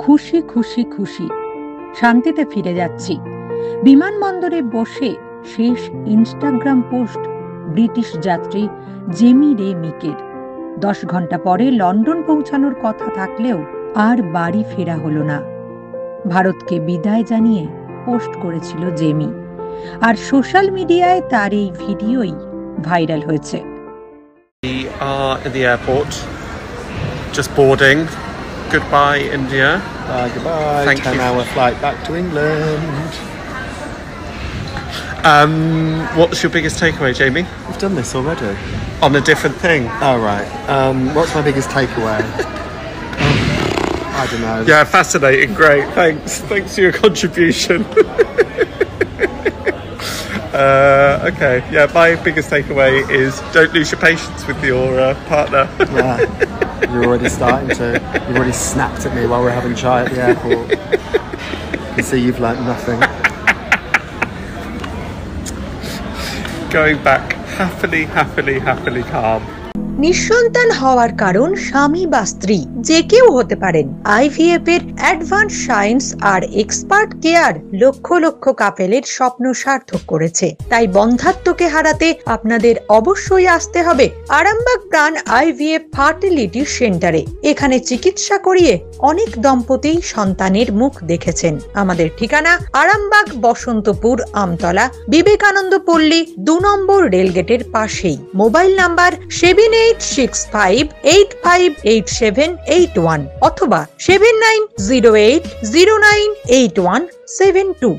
খুশি খুশি খুশি, শান্তিতে ফিরে যাচ্ছি। বিমানবন্দরে বসে শেষ ইনস্টাগ্রাম পোস্ট ব্রিটিশ যাত্রী জেমি রে মিকের। 10 ঘন্টা পরে লন্ডন পৌঁছানোর কথা থাকলেও আর বাড়ি ফেরা হলো না। ভারতকে বিদায় জানিয়ে পোস্ট করেছিল জেমি, আর সোশ্যাল মিডিয়ায় তার এই ভিডিওই ভাইরাল হয়েছে। We are at the airport, just boarding. Goodbye, India. Goodbye. Thank you. 10-hour flight back to England. What's your biggest takeaway, Jamie? We've done this already. On a different thing. Oh, right. What's my biggest takeaway? I don't know. Yeah, fascinating. Great. Thanks for your contribution. Okay. Yeah, my biggest takeaway is don't lose your patience with your partner. Yeah. You're already starting to. You've already snapped at me while we're having chai at the airport. You can see you've learnt nothing. Going back happily calm. নিঃসন্তান হওয়ার কারণ স্বামী বা স্ত্রী যে কেউ হতে পারেন। আইভিএফ এর অ্যাডভান্স সায়েন্স আর এক্সপার্ট কেয়ার লক্ষ লক্ষ কাপেলের স্বপ্ন সার্থক করেছে। তাই বন্ধাত্বকে হারাতে আপনাদের অবশ্যই আসতে হবে আরামবাগ প্রাণ আইভিএফ ফার্টিলিটি সেন্টারে। এখানে চিকিৎসা করিয়ে অনেক দম্পতি সন্তানের মুখ দেখেছেন। আমাদের ঠিকানা আরামবাগ বসন্তপুর আমতলা বিবেকানন্দ পল্লী 2 নম্বর রেলগেটের পাশেই। মোবাইল নাম্বার 7865858781 অথবা 7908098172।